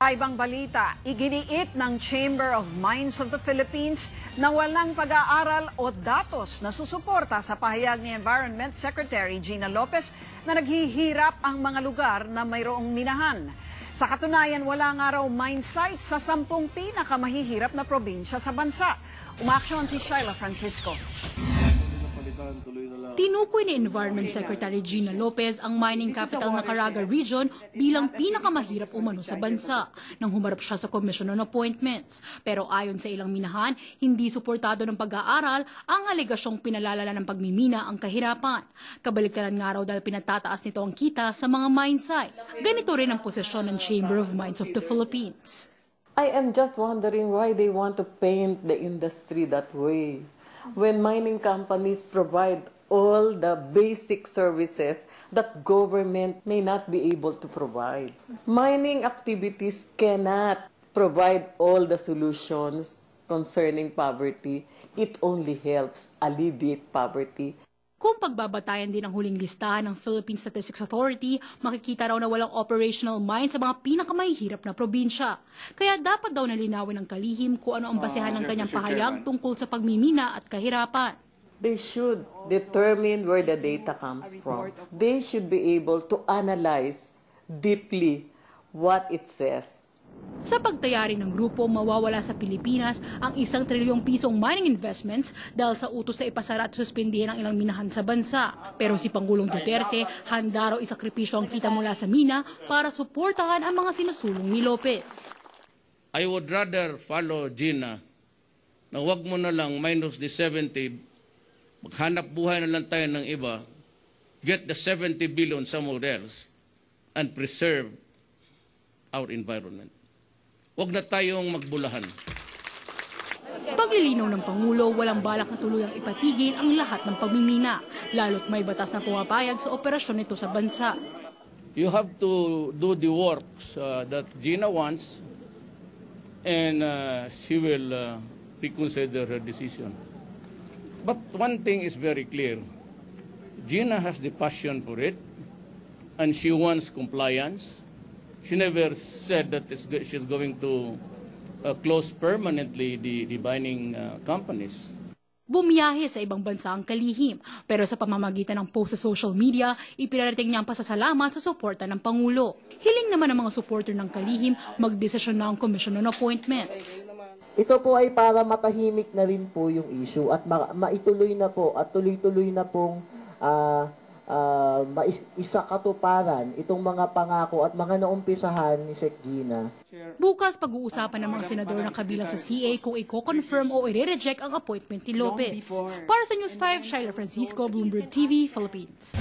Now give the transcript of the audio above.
Sa ibang balita, iginiit ng Chamber of Mines of the Philippines na walang pag-aaral o datos na susuporta sa pahayag ni Environment Secretary Gina Lopez na naghihirap ang mga lugar na mayroong minahan. Sa katunayan, wala nga raw mine site sa 10 pinakamahihirap na probinsya sa bansa. Umaaksyon si Sheila Francisco. Tinukoy ni Environment Secretary Gina Lopez ang mining capital ng Caraga Region bilang pinakamahirap umano sa bansa nang humarap siya sa Commission on Appointments. Pero ayon sa ilang minahan, hindi suportado ng pag-aaral ang alegasyong pinalalala ng pagmimina ang kahirapan. Kabaliktaran nga raw dahil pinatataas nito ang kita sa mga mine site. Ganito rin ang posisyon ng Chamber of Mines of the Philippines. I am just wondering why they want to paint the industry that way. When mining companies provide all the basic services that government may not be able to provide. Mining activities cannot provide all the solutions concerning poverty. It only helps alleviate poverty. Kung pagbabatayan din ang huling listahan ng Philippine Statistics Authority, makikita raw na walang operational mine sa mga pinakamahihirap na probinsya. Kaya dapat daw nalinawin ng kalihim kung ano ang basehan ng kanyang pahayag tungkol sa pagmimina at kahirapan. They should determine where the data comes from. They should be able to analyze deeply what it says. Sa pagtayari ng grupo, mawawala sa Pilipinas ang 1 trilyong pisong mining investments dahil sa utos na ipasara at suspindihin ang ilang minahan sa bansa. Pero si Pangulong Duterte, handa raw isakripisyo ang kita mula sa mina para suportahan ang mga sinusulong ni Lopez. I would rather follow Gina na wag mo na lang minus the 70, maghanap buhay na lang tayo ng iba, get the 70 billion somewhere else, and preserve our environment. Huwag na tayong magbulahan. Paglilinaw ng Pangulo, walang balak na tuluyang ipatigil ang lahat ng pagmimina, lalo't may batas na pumapayag sa operasyon nito sa bansa. You have to do the works that Gina wants, and she will reconsider her decision. But one thing is very clear. Gina has the passion for it, and she wants compliance. She never said that she's going to close permanently the mining companies. Bumiyahe sa ibang bansa ang kalihim, pero sa pamamagitan ng post sa social media, ipinarating niya ang pasasalamat sa suporta ng Pangulo. Hiling naman ng mga supporter ng kalihim magdesisyon na ang Commission on Appointments. Ito po ay para matahimik na rin po yung issue at maituloy na po at tuloy-tuloy na pong isakatuparan itong mga pangako at mga naumpisahan ni Sec Gina. Bukas pag-uusapan ng mga senador ng kabilang sa CA kung i-confirm o i-reject ang appointment ni Lopez. Para sa News 5, Sheila Francisco, Bloomberg TV, Philippines.